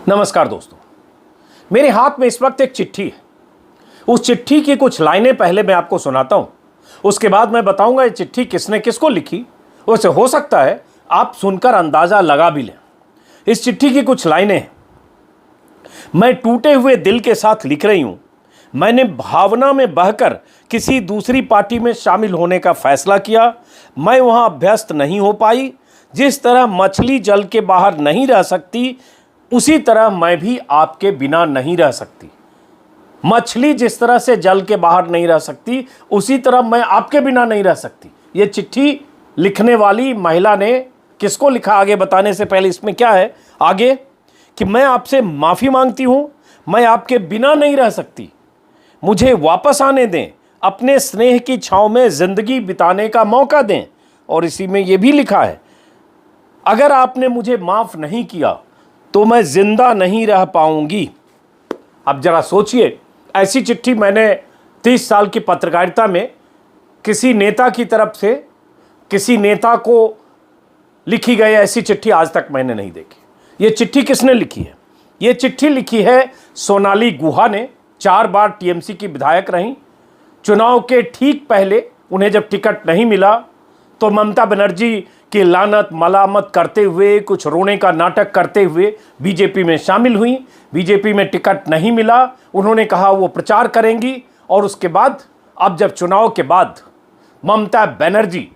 नमस्कार दोस्तों, मेरे हाथ में इस वक्त एक चिट्ठी है। उस चिट्ठी की कुछ लाइनें पहले मैं आपको सुनाता हूं, उसके बाद मैं बताऊंगा ये चिट्ठी किसने किसको लिखी। वैसे हो सकता है आप सुनकर अंदाजा लगा भी लें। इस चिट्ठी की कुछ लाइनें हैं। मैं टूटे हुए दिल के साथ लिख रही हूं। मैंने भावना में बहकर किसी दूसरी पार्टी में शामिल होने का फैसला किया। मैं वहां अभ्यस्त नहीं हो पाई। जिस तरह मछली जल के बाहर नहीं रह सकती, उसी तरह मैं भी आपके बिना नहीं रह सकती। मछली जिस तरह से जल के बाहर नहीं रह सकती, उसी तरह मैं आपके बिना नहीं रह सकती। ये चिट्ठी लिखने वाली महिला ने किसको लिखा, आगे बताने से पहले इसमें क्या है आगे, कि मैं आपसे माफ़ी मांगती हूँ, मैं आपके बिना नहीं रह सकती। मुझे वापस आने दें, अपने स्नेह की छाँव में ज़िंदगी बिताने का मौका दें। और इसी में ये भी लिखा है, अगर आपने मुझे माफ़ नहीं किया तो मैं जिंदा नहीं रह पाऊंगी। अब जरा सोचिए, ऐसी चिट्ठी मैंने 30 साल की पत्रकारिता में किसी नेता की तरफ से किसी नेता को लिखी गई ऐसी चिट्ठी आज तक मैंने नहीं देखी। ये चिट्ठी किसने लिखी है? ये चिट्ठी लिखी है सोनाली गुहा ने। 4 बार टीएमसी की विधायक रहीं। चुनाव के ठीक पहले उन्हें जब टिकट नहीं मिला तो ममता बनर्जी की लानत मलामत करते हुए, कुछ रोने का नाटक करते हुए बीजेपी में शामिल हुई। बीजेपी में टिकट नहीं मिला, उन्होंने कहा वो प्रचार करेंगी। और उसके बाद अब जब चुनाव के बाद ममता बनर्जी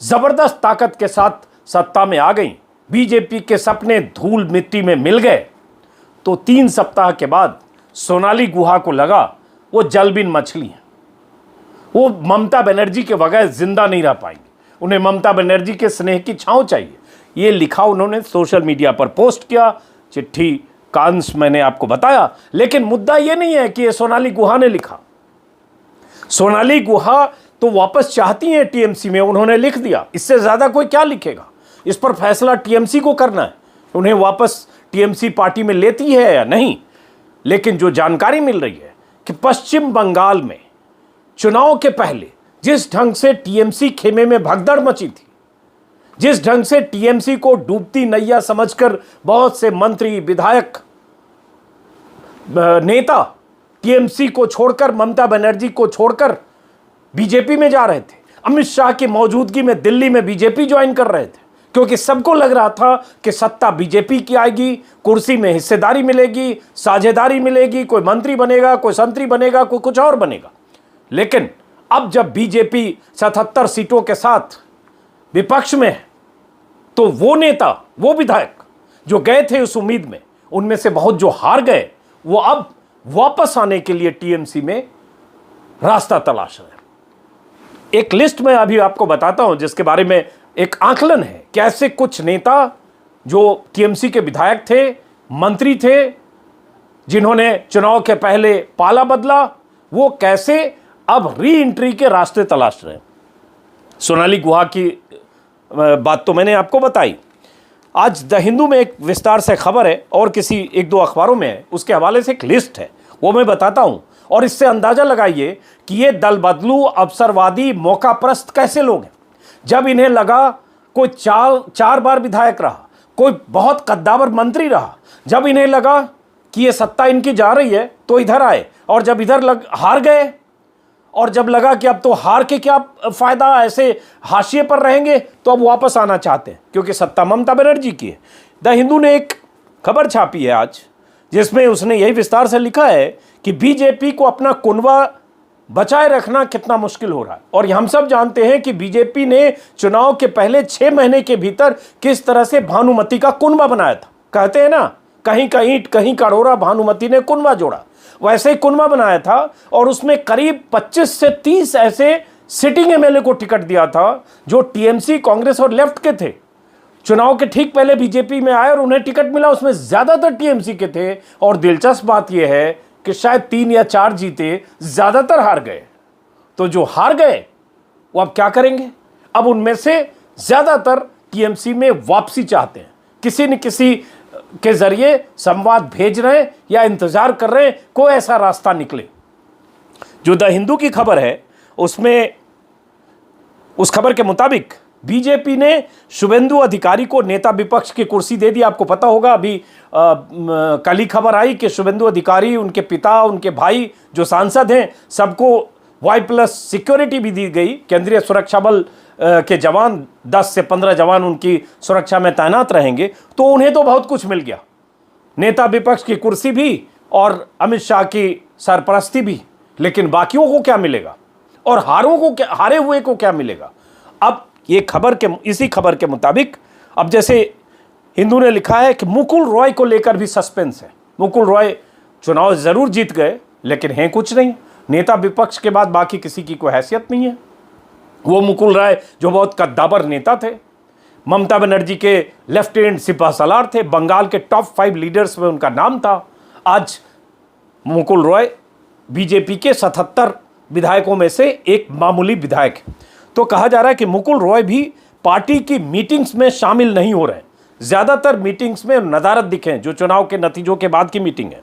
ज़बरदस्त ताकत के साथ सत्ता में आ गई, बीजेपी के सपने धूल मिट्टी में मिल गए, तो 3 सप्ताह के बाद सोनाली गुहा को लगा वो जलबिन मछली है, वो ममता बनर्जी के बगैर जिंदा नहीं रह पाएंगी, उन्हें ममता बनर्जी के स्नेह की छाँव चाहिए। ये लिखा उन्होंने, सोशल मीडिया पर पोस्ट किया। चिट्ठी का अंश मैंने आपको बताया, लेकिन मुद्दा ये नहीं है कि ये सोनाली गुहा ने लिखा। सोनाली गुहा तो वापस चाहती हैं टीएमसी में, उन्होंने लिख दिया। इससे ज़्यादा कोई क्या लिखेगा? इस पर फैसला टीएमसी को करना है, उन्हें वापस टीएमसी पार्टी में लेती है या नहीं। लेकिन जो जानकारी मिल रही है कि पश्चिम बंगाल में चुनाव के पहले जिस ढंग से टीएमसी खेमे में भगदड़ मची थी, जिस ढंग से टीएमसी को डूबती नैया समझकर बहुत से मंत्री, विधायक, नेता टीएमसी को छोड़कर, ममता बनर्जी को छोड़कर बीजेपी में जा रहे थे। अमित शाह की मौजूदगी में दिल्ली में बीजेपी ज्वाइन कर रहे थे, क्योंकि सबको लग रहा था कि सत्ता बीजेपी की आएगी, कुर्सी में हिस्सेदारी मिलेगी, साझेदारी मिलेगी, कोई मंत्री बनेगा, कोई संतरी बनेगा, कोई कुछ और बनेगा। लेकिन अब जब बीजेपी 77 सीटों के साथ विपक्ष में है, तो वो नेता, वो विधायक जो गए थे उस उम्मीद में, उनमें से बहुत जो हार गए, वो अब वापस आने के लिए टीएमसी में रास्ता तलाश रहे हैं। एक लिस्ट में अभी आपको बताता हूं, जिसके बारे में एक आकलन है, कैसे कुछ नेता जो टीएमसी के विधायक थे, मंत्री थे, जिन्होंने चुनाव के पहले पाला बदला, वो कैसे अब री एंट्री के रास्ते तलाश रहे हैं। सोनाली गुहा की बात तो मैंने आपको बताई। आज द हिंदू में एक विस्तार से खबर है, और किसी 1-2 अखबारों में है, उसके हवाले से एक लिस्ट है, वो मैं बताता हूं। और इससे अंदाजा लगाइए कि ये दल बदलू, अवसरवादी, मौकाप्रस्त कैसे लोग हैं। जब इन्हें लगा कोई 4 बार विधायक रहा, कोई बहुत कद्दावर मंत्री रहा, जब इन्हें लगा कि ये सत्ता इनकी जा रही है, तो इधर आए। और जब इधर हार गए, और जब लगा कि अब तो हार के क्या फायदा, ऐसे हाशिए पर रहेंगे, तो अब वापस आना चाहते हैं, क्योंकि सत्ता ममता बनर्जी की है। द हिंदू ने एक खबर छापी है आज, जिसमें उसने यही विस्तार से लिखा है कि बीजेपी को अपना कुनबा बचाए रखना कितना मुश्किल हो रहा है। और हम सब जानते हैं कि बीजेपी ने चुनाव के पहले 6 महीने के भीतर किस तरह से भानुमति का कुनबा बनाया था। कहते हैं ना, कहीं का ईंट कहीं का रोड़ा, भानुमति ने कुनबा जोड़ा। वैसे ही कुनबा बनाया था, और उसमें करीब 25 से 30 ऐसे सिटिंग एमएलए को टिकट दिया था जो टीएमसी, कांग्रेस और लेफ्ट के थे। चुनाव के ठीक पहले बीजेपी में आए और उन्हें टिकट मिला, उसमें ज्यादातर टीएमसी के थे। और दिलचस्प बात यह है कि शायद 3 या 4 जीते, ज्यादातर हार गए। तो जो हार गए वो अब क्या करेंगे? अब उनमें से ज्यादातर टीएमसी में वापसी चाहते हैं, किसी न किसी के जरिए संवाद भेज रहे हैं या इंतजार कर रहे हैं कोई ऐसा रास्ता निकले। जो द हिंदू की खबर है, उसमें उस खबर के मुताबिक बीजेपी ने शुभेंदु अधिकारी को नेता विपक्ष की कुर्सी दे दी। आपको पता होगा, अभी कल ही खबर आई कि शुभेंदु अधिकारी, उनके पिता, उनके भाई जो सांसद हैं, सबको Y+ सिक्योरिटी भी दी गई। केंद्रीय सुरक्षा बल के जवान 10 से 15 जवान उनकी सुरक्षा में तैनात रहेंगे। तो उन्हें तो बहुत कुछ मिल गया, नेता विपक्ष की कुर्सी भी और अमित शाह की सरपरस्ती भी। लेकिन बाकियों को क्या मिलेगा और हारे हुए को क्या मिलेगा? अब ये इसी खबर के मुताबिक अब जैसे हिंदू ने लिखा है कि मुकुल रॉय को लेकर भी सस्पेंस है। मुकुल रॉय चुनाव जरूर जीत गए, लेकिन हैं कुछ नहीं। नेता विपक्ष के बाद बाकी किसी की कोई हैसियत नहीं है। वो मुकुल रॉय जो बहुत कद्दावर नेता थे, ममता बनर्जी के लेफ्ट हैंड सिपहसालार थे, बंगाल के टॉप 5 लीडर्स में उनका नाम था। आज मुकुल रॉय बीजेपी के 77 विधायकों में से एक मामूली विधायक है। तो कहा जा रहा है कि मुकुल रॉय भी पार्टी की मीटिंग्स में शामिल नहीं हो रहे हैं। ज़्यादातर मीटिंग्स में नदारत दिखे, जो चुनाव के नतीजों के बाद की मीटिंग है।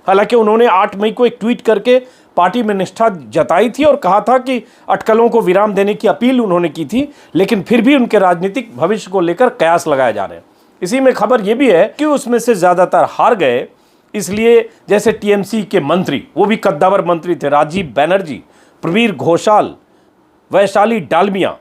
हालांकि उन्होंने 8 मई को एक ट्वीट करके पार्टी में निष्ठा जताई थी और कहा था कि अटकलों को विराम देने की अपील उन्होंने की थी, लेकिन फिर भी उनके राजनीतिक भविष्य को लेकर कयास लगाए जा रहे हैं। इसी में खबर यह भी है कि उसमें से ज़्यादातर हार गए, इसलिए जैसे टीएमसी के मंत्री, वो भी कद्दावर मंत्री थे, राजीव बनर्जी, प्रवीर घोषाल, वैशाली डालमिया,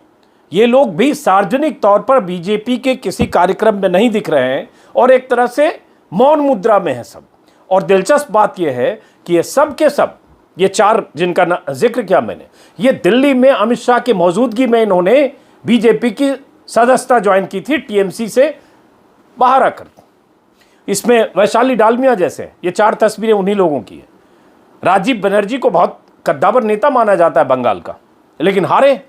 ये लोग भी सार्वजनिक तौर पर बीजेपी के किसी कार्यक्रम में नहीं दिख रहे हैं और एक तरह से मौन मुद्रा में है सब। और दिलचस्प बात यह है कि ये सब के सब, ये 4 जिनका जिक्र किया मैंने, ये दिल्ली में अमित शाह की मौजूदगी में इन्होंने बीजेपी की सदस्यता ज्वाइन की थी, टीएमसी से बाहर आकर। इसमें वैशाली डालमिया जैसे ये 4 तस्वीरें उन्हीं लोगों की है। राजीव बनर्जी को बहुत कद्दावर नेता माना जाता है बंगाल का, लेकिन हारे,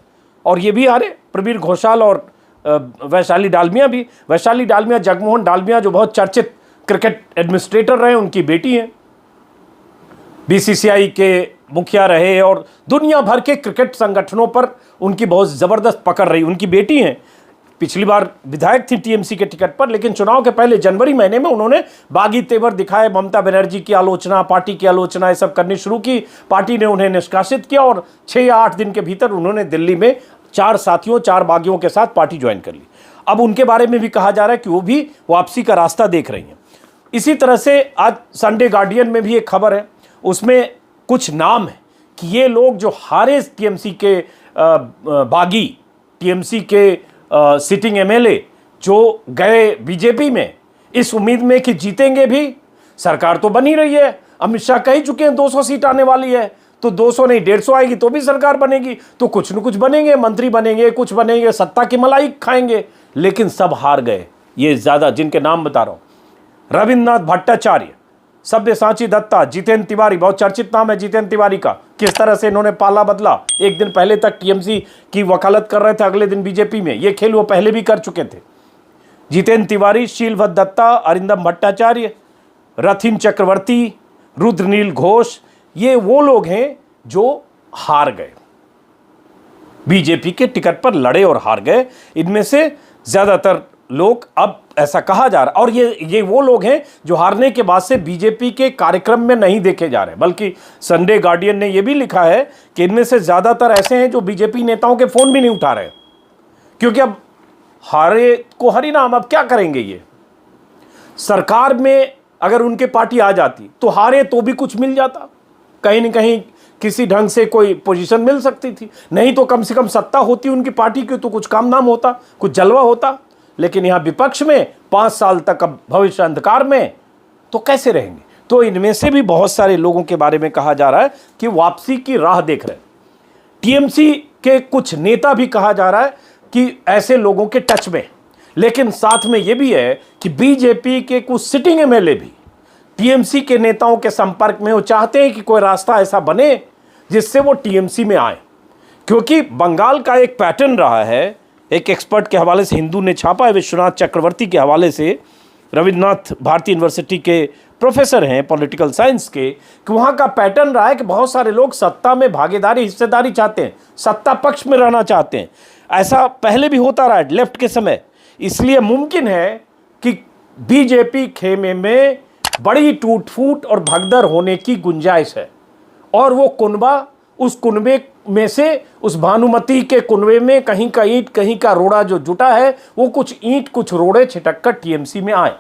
और ये भी हारे, प्रवीर घोषाल और वैशाली डालमिया भी। वैशाली डालमिया जगमोहन डालमिया जो बहुत चर्चित क्रिकेट एडमिनिस्ट्रेटर रहे, उनकी बेटी हैं, बीसीसीआई के मुखिया रहे और दुनिया भर के क्रिकेट संगठनों पर उनकी बहुत ज़बरदस्त पकड़ रही। उनकी बेटी हैं, पिछली बार विधायक थी टीएमसी के टिकट पर, लेकिन चुनाव के पहले जनवरी महीने में उन्होंने बागी तेवर दिखाए, ममता बनर्जी की आलोचना, पार्टी की आलोचना, ये सब करनी शुरू की। पार्टी ने उन्हें निष्कासित किया और 6 या 8 दिन के भीतर उन्होंने दिल्ली में 4 साथियों, 4 बागियों के साथ पार्टी ज्वाइन कर ली। अब उनके बारे में भी कहा जा रहा है कि वो भी वापसी का रास्ता देख रही हैं। इसी तरह से आज संडे गार्डियन में भी एक खबर है, उसमें कुछ नाम है कि ये लोग जो हारे टीएमसी के बागी, टीएमसी के सिटिंग एमएलए जो गए बीजेपी में इस उम्मीद में कि जीतेंगे भी, सरकार तो बनी रही है, अमित शाह कह ही चुके हैं 200 सीट आने वाली है, तो 200 नहीं 150 आएगी तो भी सरकार बनेगी, तो कुछ न कुछ बनेंगे, मंत्री बनेंगे, कुछ बनेंगे, सत्ता की मलाई खाएंगे। लेकिन सब हार गए। ये ज्यादा जिनके नाम बता रहा हूं, रविन्द्रनाथ भट्टाचार्य, सब्यसाची दत्ता, जितेंद्र तिवारी, बहुत चर्चित नाम है जितेंद्र तिवारी का, किस तरह से इन्होंने पाला बदला। एक दिन पहले तक टीएमसी की वकालत कर रहे थे, अगले दिन बीजेपी में। ये खेल वो पहले भी कर चुके थे। जितेंद्र तिवारी, शीलवत दत्ता, अरिंदम भट्टाचार्य, रथिन चक्रवर्ती, रुद्रनील घोष, ये वो लोग हैं जो हार गए, बीजेपी के टिकट पर लड़े और हार गए। इनमें से ज्यादातर लोग, अब ऐसा कहा जा रहा, और ये वो लोग हैं जो हारने के बाद से बीजेपी के कार्यक्रम में नहीं देखे जा रहे। बल्कि संडे गार्डियन ने यह भी लिखा है कि इनमें से ज्यादातर ऐसे हैं जो बीजेपी नेताओं के फोन भी नहीं उठा रहे, क्योंकि अब हारे को हरी नाम, अब क्या करेंगे। ये सरकार में अगर उनके पार्टी आ जाती तो हारे तो भी कुछ मिल जाता, कहीं न कहीं किसी ढंग से कोई पोजीशन मिल सकती थी, नहीं तो कम से कम सत्ता होती उनकी पार्टी की तो कुछ काम नाम होता, कुछ जलवा होता। लेकिन यहां विपक्ष में 5 साल तक अब भविष्य अंधकार में, तो कैसे रहेंगे। तो इनमें से भी बहुत सारे लोगों के बारे में कहा जा रहा है कि वापसी की राह देख रहे हैं। टीएमसी के कुछ नेता भी कहा जा रहा है कि ऐसे लोगों के टच में। लेकिन साथ में यह भी है कि बीजेपी के कुछ सिटिंग एमएलए भी टीएमसी के नेताओं के संपर्क में, वो चाहते हैं कि कोई रास्ता ऐसा बने जिससे वो टीएमसी में आए। क्योंकि बंगाल का एक पैटर्न रहा है, एक एक्सपर्ट के हवाले से हिंदू ने छापा है, विश्वनाथ चक्रवर्ती के हवाले से, रविन्द्रनाथ भारती यूनिवर्सिटी के प्रोफेसर हैं पॉलिटिकल साइंस के, कि वहाँ का पैटर्न रहा है कि बहुत सारे लोग सत्ता में भागीदारी, हिस्सेदारी चाहते हैं, सत्ता पक्ष में रहना चाहते हैं। ऐसा पहले भी होता रहा है लेफ्ट के समय। इसलिए मुमकिन है कि बीजेपी खेमे में बड़ी टूट फूट और भगदड़ होने की गुंजाइश है, और वो कुनबा, उस कुनबे में से उस भानुमति के कुनवे में कहीं का ईंट कहीं का रोड़ा जो जुटा है, वो कुछ ईंट कुछ रोड़े छिटक कर टीएमसी में आए।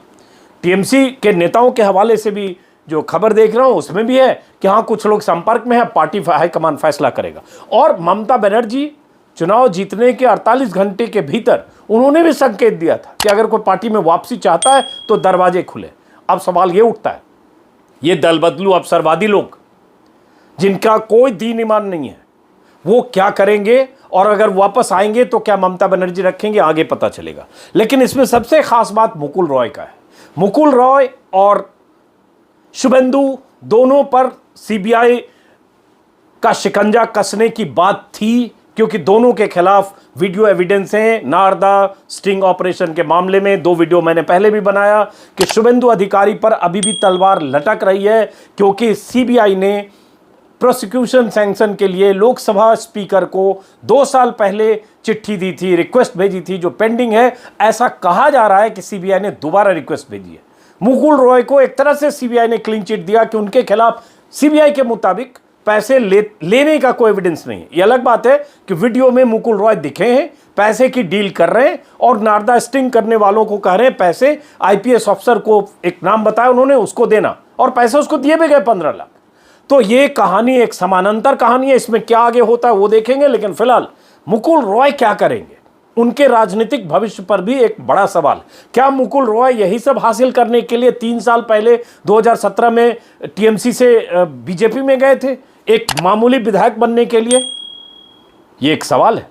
टीएमसी के नेताओं के हवाले से भी जो खबर देख रहा हूं उसमें भी है कि हाँ कुछ लोग संपर्क में है, पार्टी हाईकमान फैसला करेगा। और ममता बनर्जी चुनाव जीतने के 48 घंटे के भीतर उन्होंने भी संकेत दिया था कि अगर कोई पार्टी में वापसी चाहता है तो दरवाजे खुले। अब सवाल ये उठता है, ये दल बदलू अवसरवादी लोग जिनका कोई दीन ईमान नहीं है, वो क्या करेंगे और अगर वापस आएंगे तो क्या ममता बनर्जी रखेंगे, आगे पता चलेगा। लेकिन इसमें सबसे खास बात मुकुल रॉय का है। मुकुल रॉय और शुभेंदु दोनों पर सीबीआई का शिकंजा कसने की बात थी, क्योंकि दोनों के खिलाफ वीडियो एविडेंस हैं। नारदा स्टिंग ऑपरेशन के मामले में 2 वीडियो मैंने पहले भी बनाया कि शुभेंदु अधिकारी पर अभी भी तलवार लटक रही है, क्योंकि सीबीआई ने प्रोसिक्यूशन सैंक्शन के लिए लोकसभा स्पीकर को 2 साल पहले चिट्ठी दी थी, रिक्वेस्ट भेजी थी जो पेंडिंग है। ऐसा कहा जा रहा है कि सीबीआई ने दोबारा रिक्वेस्ट भेजी है। मुकुल रॉय को एक तरह से सीबीआई ने क्लीन चिट दिया कि उनके खिलाफ सीबीआई के मुताबिक पैसे लेने का कोई एविडेंस नहीं है। ये अलग बात है कि वीडियो में मुकुल रॉय दिखे हैं, पैसे की डील कर रहे हैं और नारदा स्टिंग करने वालों को कह रहे हैं पैसे, आईपीएस अफसर को एक नाम बताया उन्होंने, उसको देना, और पैसे उसको दिए भी गए 15 लाख। तो ये कहानी एक समानांतर कहानी है, इसमें क्या आगे होता है वो देखेंगे। लेकिन फिलहाल मुकुल रॉय क्या करेंगे, उनके राजनीतिक भविष्य पर भी एक बड़ा सवाल। क्या मुकुल रॉय यही सब हासिल करने के लिए 3 साल पहले 2017 में टीएमसी से बीजेपी में गए थे, एक मामूली विधायक बनने के लिए? ये एक सवाल है,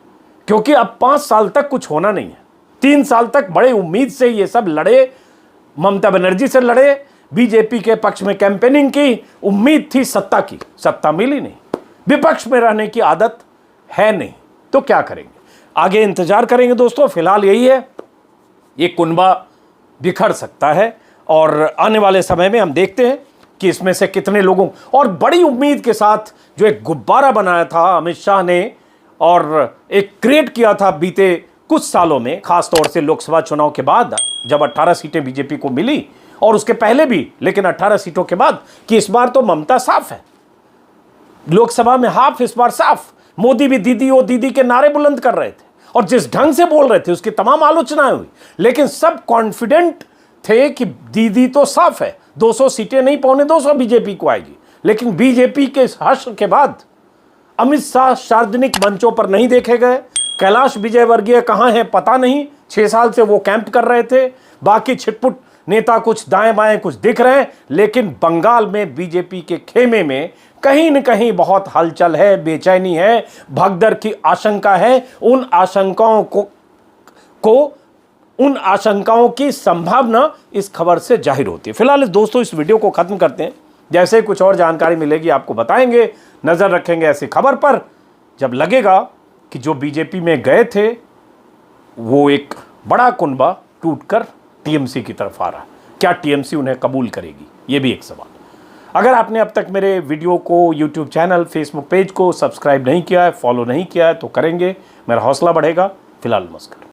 क्योंकि अब 5 साल तक कुछ होना नहीं है। 3 साल तक बड़े उम्मीद से ये सब लड़े, ममता बनर्जी से लड़े, बीजेपी के पक्ष में कैंपेनिंग की, उम्मीद थी सत्ता की, सत्ता मिली नहीं। विपक्ष में रहने की आदत है नहीं, तो क्या करेंगे, आगे इंतजार करेंगे दोस्तों। फिलहाल यही है, ये कुनबा बिखर सकता है और आने वाले समय में हम देखते हैं कि इसमें से कितने लोगों, और बड़ी उम्मीद के साथ जो एक गुब्बारा बनाया था अमित शाह ने और एक क्रिएट किया था बीते कुछ सालों में, खासतौर से लोकसभा चुनाव के बाद जब 18 सीटें बीजेपी को मिली, और उसके पहले भी, लेकिन 18 सीटों के बाद, कि इस बार तो ममता साफ है, लोकसभा में हाफ इस बार साफ। मोदी भी दीदी ओ दीदी के नारे बुलंद कर रहे थे और जिस ढंग से बोल रहे थे उसकी तमाम आलोचनाएं हुई, लेकिन सब कॉन्फिडेंट थे कि दीदी तो साफ है, 200 सीटें नहीं, 125 बीजेपी को आएगी। लेकिन बीजेपी के हश्र के बाद अमित शाह सार्वजनिक मंचों पर नहीं देखे गए। कैलाश विजयवर्गीय कहां हैं पता नहीं, 6 साल से वो कैंप कर रहे थे। बाकी छिटपुट नेता कुछ दाएं बाएं कुछ दिख रहे हैं, लेकिन बंगाल में बीजेपी के खेमे में कहीं न कहीं बहुत हलचल है, बेचैनी है, भगदड़ की आशंका है। उन आशंकाओं की संभावना इस खबर से जाहिर होती है। फिलहाल दोस्तों इस वीडियो को खत्म करते हैं, जैसे कुछ और जानकारी मिलेगी आपको बताएंगे। नजर रखेंगे ऐसी खबर पर जब लगेगा कि जो बीजेपी में गए थे वो एक बड़ा कुनबा टूटकर टीएमसी की तरफ आ रहा है। क्या टीएमसी उन्हें कबूल करेगी, ये भी एक सवाल। अगर आपने अब तक मेरे वीडियो को यूट्यूब चैनल, फेसबुक पेज को सब्सक्राइब नहीं किया है, फॉलो नहीं किया है तो करेंगे, मेरा हौसला बढ़ेगा। फिलहाल नमस्कार।